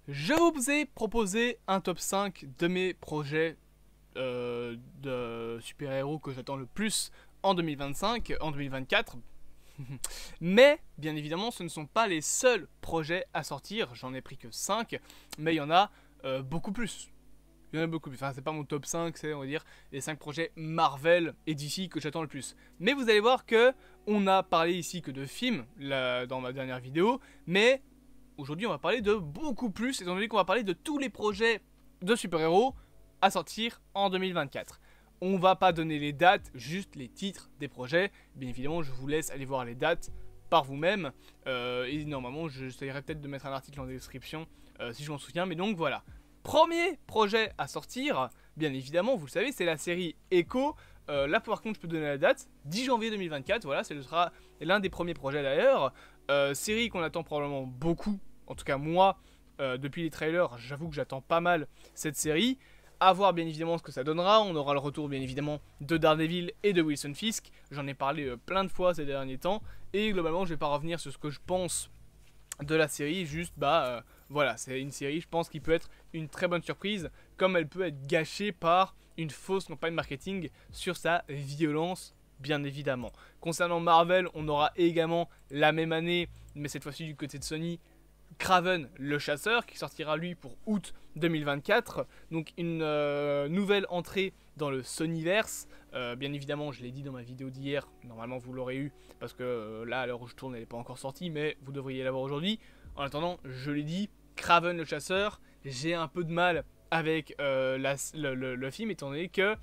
Je vous ai proposé un top 5 de mes projets de super-héros que j'attends le plus en 2025, en 2024. Mais, bien évidemment, ce ne sont pas les seuls projets à sortir. J'en ai pris que 5, mais il y en a beaucoup plus. Il y en a beaucoup plus. Enfin, c'est pas mon top 5, c'est, on va dire, les 5 projets Marvel et DC que j'attends le plus. Mais vous allez voir que on a parlé ici que de films là, dans ma dernière vidéo, mais aujourd'hui, on va parler de beaucoup plus, étant donné qu'on va parler de tous les projets de super-héros à sortir en 2024. On va pas donner les dates, juste les titres des projets. Bien évidemment, je vous laisse aller voir les dates par vous-même. Et normalement, j'essaierai peut-être de mettre un article en description si je m'en souviens. Mais donc voilà. Premier projet à sortir, bien évidemment, vous le savez, c'est la série Echo. Là, par contre, je peux donner la date, 10 janvier 2024. Voilà, ce sera l'un des premiers projets d'ailleurs. Série qu'on attend probablement beaucoup, en tout cas moi, depuis les trailers, j'avoue que j'attends pas mal cette série. À voir bien évidemment ce que ça donnera, on aura le retour bien évidemment de Daredevil et de Wilson Fisk, j'en ai parlé plein de fois ces derniers temps, et globalement je vais pas revenir sur ce que je pense de la série, juste voilà, c'est une série je pense qui peut être une très bonne surprise, comme elle peut être gâchée par une fausse campagne marketing sur sa violence bien évidemment. Concernant Marvel, on aura également la même année, mais cette fois-ci du côté de Sony, Kraven le chasseur qui sortira lui pour août 2024, donc une nouvelle entrée dans le Sonyverse. Bien évidemment, je l'ai dit dans ma vidéo d'hier, normalement vous l'aurez eu parce que là à l'heure où je tourne elle n'est pas encore sortie, mais vous devriez l'avoir aujourd'hui. En attendant, je l'ai dit, Kraven le chasseur, j'ai un peu de mal avec le film étant donné que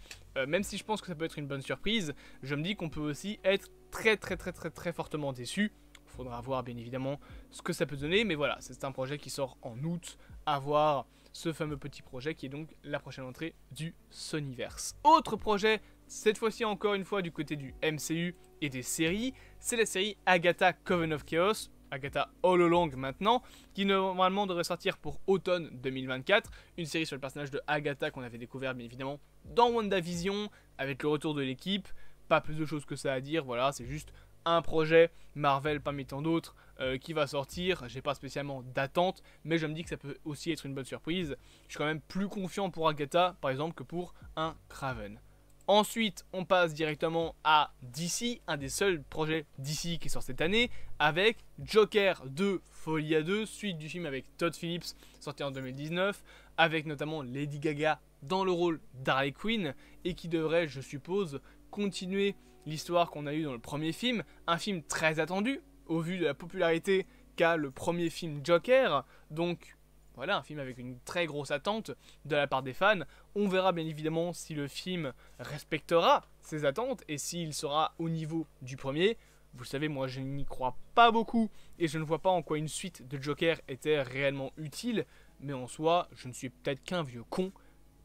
même si je pense que ça peut être une bonne surprise, je me dis qu'on peut aussi être très fortement déçu. Faudra voir bien évidemment ce que ça peut donner, mais voilà, c'est un projet qui sort en août, à voir ce fameux petit projet qui est donc la prochaine entrée du Sonyverse. Autre projet, cette fois-ci encore une fois du côté du MCU et des séries, c'est la série Agatha Coven of Chaos, Agatha All Along maintenant, qui normalement devrait sortir pour automne 2024, une série sur le personnage de Agatha qu'on avait découvert bien évidemment dans WandaVision, avec le retour de l'équipe, pas plus de choses que ça à dire, voilà, c'est juste un projet Marvel parmi tant d'autres qui va sortir. J'ai pas spécialement d'attente, mais je me dis que ça peut aussi être une bonne surprise. Je suis quand même plus confiant pour Agatha par exemple que pour un Kraven. Ensuite, on passe directement à DC, un des seuls projets DC qui sort cette année, avec Joker 2 Folie à 2, suite du film avec Todd Phillips, sorti en 2019, avec notamment Lady Gaga dans le rôle d'Harley Quinn, et qui devrait, je suppose, continuer l'histoire qu'on a eue dans le premier film, un film très attendu, au vu de la popularité qu'a le premier film Joker, donc voilà, un film avec une très grosse attente de la part des fans. On verra bien évidemment si le film respectera ces attentes et s'il sera au niveau du premier. Vous le savez, moi je n'y crois pas beaucoup et je ne vois pas en quoi une suite de Joker était réellement utile, mais en soi, je ne suis peut-être qu'un vieux con.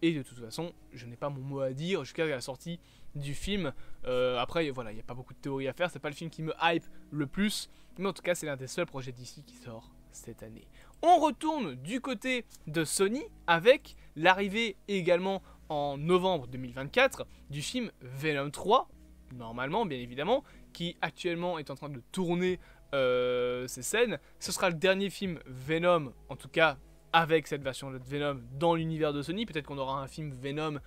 Et de toute façon, je n'ai pas mon mot à dire jusqu'à la sortie du film. Après, voilà, il n'y a pas beaucoup de théories à faire. C'est pas le film qui me hype le plus. Mais en tout cas, c'est l'un des seuls projets d'ici qui sort cette année. On retourne du côté de Sony avec l'arrivée également en novembre 2024 du film Venom 3. Normalement, bien évidemment, qui actuellement est en train de tourner ces scènes. Ce sera le dernier film Venom, en tout cas avec cette version de Venom dans l'univers de Sony. Peut-être qu'on aura un film Venom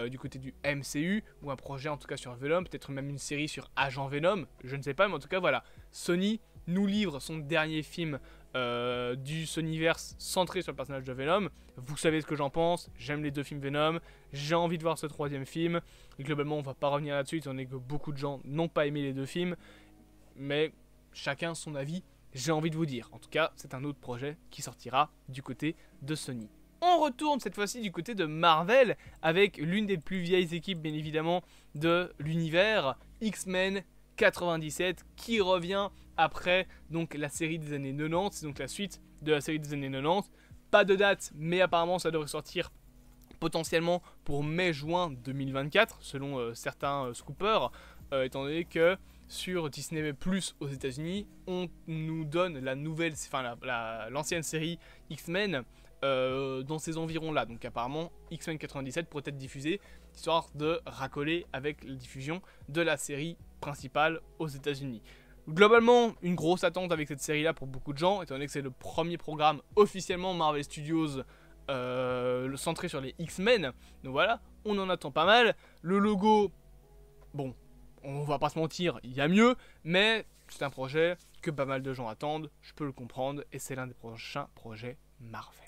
du côté du MCU, ou un projet en tout cas sur Venom, peut-être même une série sur Agent Venom, je ne sais pas, mais en tout cas voilà, Sony nous livre son dernier film du Sonyverse centré sur le personnage de Venom. Vous savez ce que j'en pense, j'aime les deux films Venom, j'ai envie de voir ce troisième film, et globalement on va pas revenir là-dessus, étant donné que beaucoup de gens n'ont pas aimé les deux films, mais chacun son avis. J'ai envie de vous dire, en tout cas, c'est un autre projet qui sortira du côté de Sony. On retourne cette fois-ci du côté de Marvel avec l'une des plus vieilles équipes, bien évidemment, de l'univers, X-Men 97, qui revient après donc la série des années 90, c'est donc la suite de la série des années 90. Pas de date, mais apparemment ça devrait sortir potentiellement pour mai-juin 2024, selon certains scoopers, étant donné que sur Disney Plus aux États-Unis, on nous donne la nouvelle, enfin l'ancienne série X-Men dans ces environs-là. Donc apparemment, X-Men 97 pourrait être diffusé, histoire de racoler avec la diffusion de la série principale aux États-Unis. Globalement, une grosse attente avec cette série là pour beaucoup de gens, étant donné que c'est le premier programme officiellement Marvel Studios centré sur les X-Men. Donc voilà, on en attend pas mal. Le logo, bon, on va pas se mentir, il y a mieux, mais c'est un projet que pas mal de gens attendent, je peux le comprendre, et c'est l'un des prochains projets Marvel.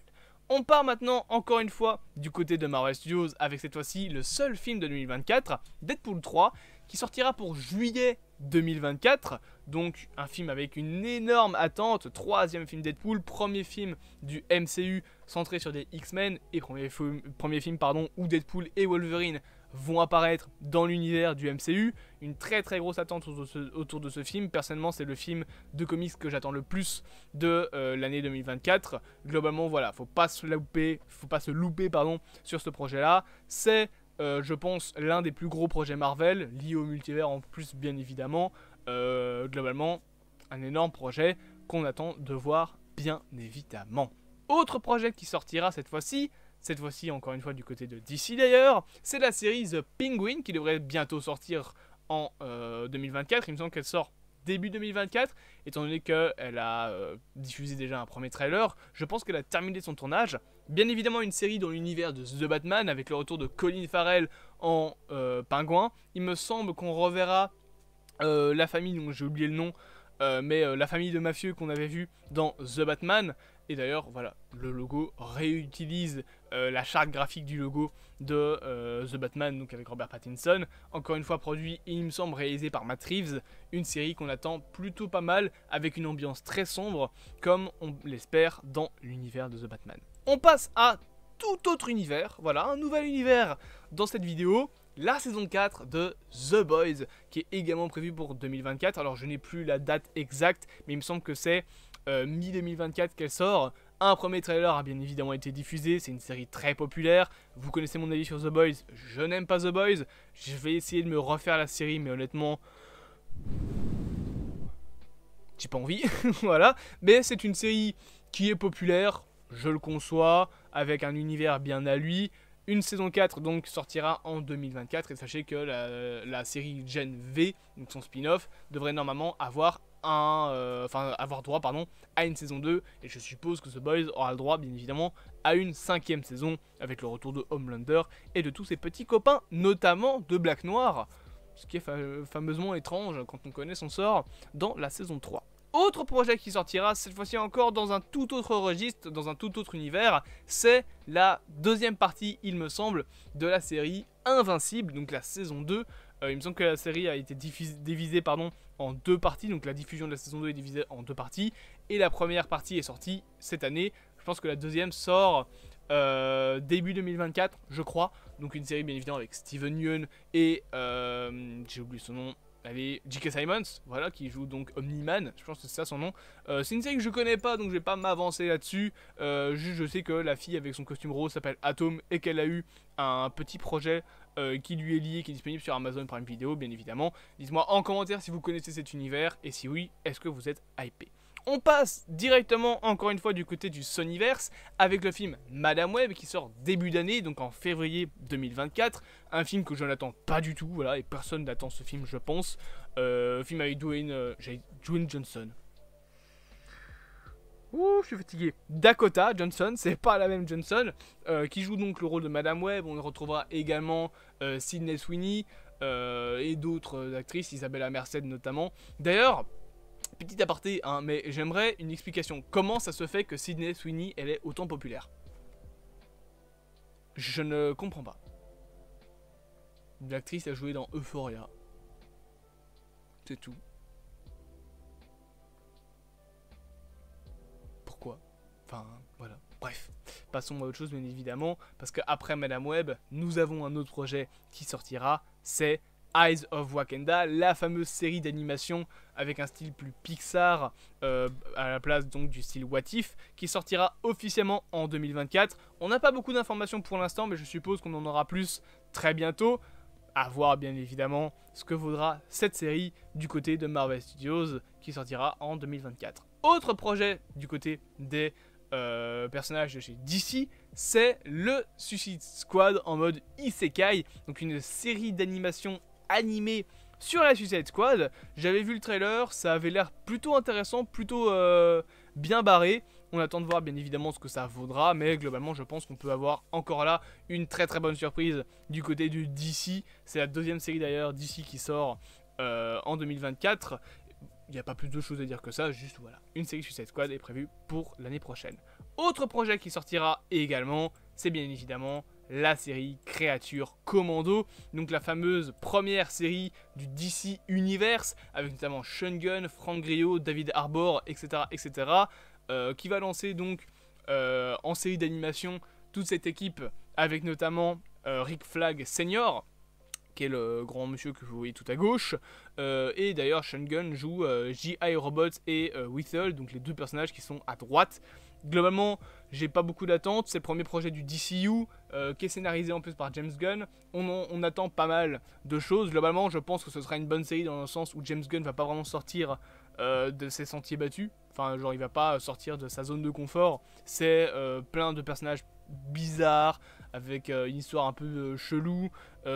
On part maintenant, encore une fois, du côté de Marvel Studios, avec cette fois-ci le seul film de 2024, Deadpool 3, qui sortira pour juillet 2024, donc un film avec une énorme attente, troisième film Deadpool, premier film du MCU centré sur des X-Men, et premier film où Deadpool et Wolverine vont apparaître dans l'univers du MCU. Une très très grosse attente autour de ce film. Personnellement, c'est le film de comics que j'attends le plus de l'année 2024. Globalement, voilà, faut pas se louper sur ce projet-là. C'est, je pense, l'un des plus gros projets Marvel, lié au multivers en plus, bien évidemment. Globalement, un énorme projet qu'on attend de voir, bien évidemment. Autre projet qui sortira cette fois-ci encore une fois du côté de DC d'ailleurs, c'est la série The Penguin qui devrait bientôt sortir en 2024. Il me semble qu'elle sort début 2024, étant donné qu'elle a diffusé déjà un premier trailer. Je pense qu'elle a terminé son tournage. Bien évidemment une série dans l'univers de The Batman avec le retour de Colin Farrell en pingouin. Il me semble qu'on reverra la famille, dont j'ai oublié le nom, mais la famille de mafieux qu'on avait vu dans The Batman. Et d'ailleurs, voilà, le logo réutilise la charte graphique du logo de The Batman, donc avec Robert Pattinson. Encore une fois produit, et il me semble réalisé par Matt Reeves. Une série qu'on attend plutôt pas mal, avec une ambiance très sombre, comme on l'espère dans l'univers de The Batman. On passe à tout autre univers, voilà, un nouvel univers dans cette vidéo. La saison 4 de The Boys, qui est également prévue pour 2024. Alors je n'ai plus la date exacte, mais il me semble que c'est mi-2024 qu'elle sort. Un premier trailer a bien évidemment été diffusé, c'est une série très populaire. Vous connaissez mon avis sur The Boys, je n'aime pas The Boys. Je vais essayer de me refaire la série, mais honnêtement, j'ai pas envie, voilà. Mais c'est une série qui est populaire, je le conçois, avec un univers bien à lui. Une saison 4 donc sortira en 2024 et sachez que la série Gen V, donc son spin-off, devrait normalement avoir droit à une saison 2 et je suppose que The Boys aura le droit bien évidemment à une 5e saison avec le retour de Homelander et de tous ses petits copains, notamment de Black Noir, ce qui est fameusement étrange quand on connaît son sort dans la saison 3. Autre projet qui sortira, cette fois-ci encore dans un tout autre registre, dans un tout autre univers, c'est la deuxième partie, il me semble, de la série Invincible, donc la saison 2. Il me semble que la série a été divisée en deux parties, donc la diffusion de la saison 2 est divisée en deux parties, et la première partie est sortie cette année. Je pense que la deuxième sort début 2024, je crois, donc une série bien évidemment avec Steven Yeun et j'ai oublié son nom. Allez, J.K. Simmons, voilà, qui joue donc Omni-Man, je pense que c'est ça son nom. C'est une série que je connais pas, donc je vais pas m'avancer là-dessus. Juste, je sais que la fille avec son costume rose s'appelle Atom et qu'elle a eu un petit projet qui lui est lié, qui est disponible sur Amazon Prime Video, bien évidemment. Dites-moi en commentaire si vous connaissez cet univers et si oui, est-ce que vous êtes hypé. On passe directement, encore une fois, du côté du Sonyverse avec le film Madame Web qui sort début d'année, donc en février 2024. Un film que je n'attends pas du tout, voilà, et personne n'attend ce film, je pense. Film avec Dwayne Johnson. Ouh, je suis fatigué. Dakota Johnson, c'est pas la même Johnson, qui joue donc le rôle de Madame Web. On retrouvera également Sydney Sweeney et d'autres actrices, Isabella Merced notamment. D'ailleurs, petit aparté, hein, mais j'aimerais une explication. Comment ça se fait que Sydney Sweeney, elle est autant populaire? Je ne comprends pas. L'actrice a joué dans Euphoria. C'est tout. Pourquoi? Enfin, voilà. Bref, passons à autre chose bien évidemment, parce qu'après Madame Web, nous avons un autre projet qui sortira, c'est Eyes of Wakanda, la fameuse série d'animation avec un style plus Pixar à la place donc du style What If, qui sortira officiellement en 2024. On n'a pas beaucoup d'informations pour l'instant, mais je suppose qu'on en aura plus très bientôt. À voir bien évidemment ce que vaudra cette série du côté de Marvel Studios qui sortira en 2024. Autre projet du côté des personnages de chez DC, c'est le Suicide Squad en mode Isekai, donc une série d'animation animée Sur la Suicide Squad, j'avais vu le trailer, ça avait l'air plutôt intéressant, plutôt bien barré. On attend de voir bien évidemment ce que ça vaudra, mais globalement je pense qu'on peut avoir encore là une très très bonne surprise du côté du DC. C'est la deuxième série d'ailleurs DC qui sort en 2024. Il n'y a pas plus de choses à dire que ça, juste voilà, une série Suicide Squad est prévue pour l'année prochaine. Autre projet qui sortira également, c'est bien évidemment la série Créature Commando, donc la fameuse première série du DC Universe, avec notamment Sean Gunn, Frank Grillo, David Harbour, etc. etc. Qui va lancer donc en série d'animation toute cette équipe, avec notamment Rick Flag Senior, qui est le grand monsieur que vous voyez tout à gauche, et d'ailleurs Sean Gunn joue G.I. Robots et Withel, donc les deux personnages qui sont à droite. Globalement, j'ai pas beaucoup d'attentes, c'est le premier projet du DCU, qui est scénarisé en plus par James Gunn. On attend pas mal de choses. Globalement, je pense que ce sera une bonne série dans le sens où James Gunn va pas vraiment sortir de ses sentiers battus. Enfin, genre, il va pas sortir de sa zone de confort. C'est plein de personnages bizarres, avec une histoire un peu chelou,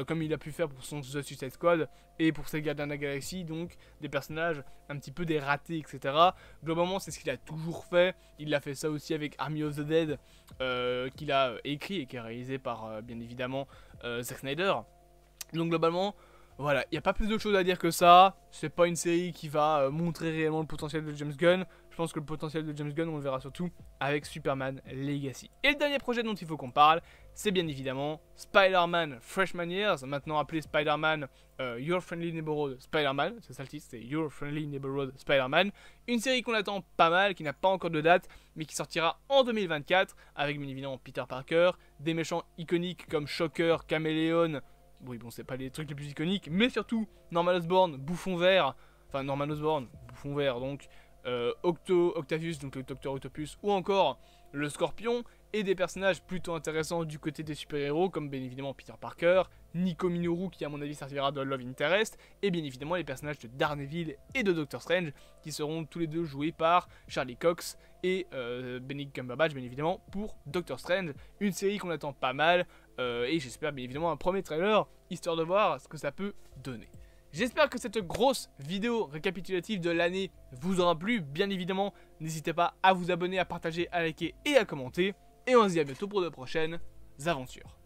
comme il a pu faire pour son The Suicide Squad et pour ses Gardiens de la Galaxie, donc des personnages un petit peu des ratés, etc. Globalement, c'est ce qu'il a toujours fait. Il a fait ça aussi avec Army of the Dead, qu'il a écrit et qui est réalisé par, bien évidemment, Zack Snyder. Donc globalement, voilà, il n'y a pas plus de choses à dire que ça. C'est pas une série qui va montrer réellement le potentiel de James Gunn. Je pense que le potentiel de James Gunn, on le verra surtout avec Superman Legacy. Et le dernier projet dont il faut qu'on parle, c'est bien évidemment Spider-Man Freshman Years, maintenant appelé Spider-Man Your Friendly Neighborhood Spider-Man. C'est ça le titre, c'est Your Friendly Neighborhood Spider-Man. Une série qu'on attend pas mal, qui n'a pas encore de date, mais qui sortira en 2024, avec bien évidemment Peter Parker, des méchants iconiques comme Shocker, Caméléon. Oui, bon, c'est pas les trucs les plus iconiques, mais surtout Norman Osborn, Bouffon Vert, enfin Norman Osborn, Bouffon Vert, donc Octavius, donc le Docteur Octopus, ou encore le Scorpion, et des personnages plutôt intéressants du côté des super-héros, comme bien évidemment Peter Parker, Nico Minoru, qui à mon avis servira de Love Interest, et bien évidemment les personnages de Daredevil et de Doctor Strange, qui seront tous les deux joués par Charlie Cox et Benedict Cumberbatch, bien évidemment, pour Doctor Strange. Une série qu'on attend pas mal, et j'espère bien évidemment un premier trailer, histoire de voir ce que ça peut donner. J'espère que cette grosse vidéo récapitulative de l'année vous aura plu. Bien évidemment, n'hésitez pas à vous abonner, à partager, à liker et à commenter. Et on se dit à bientôt pour de prochaines aventures.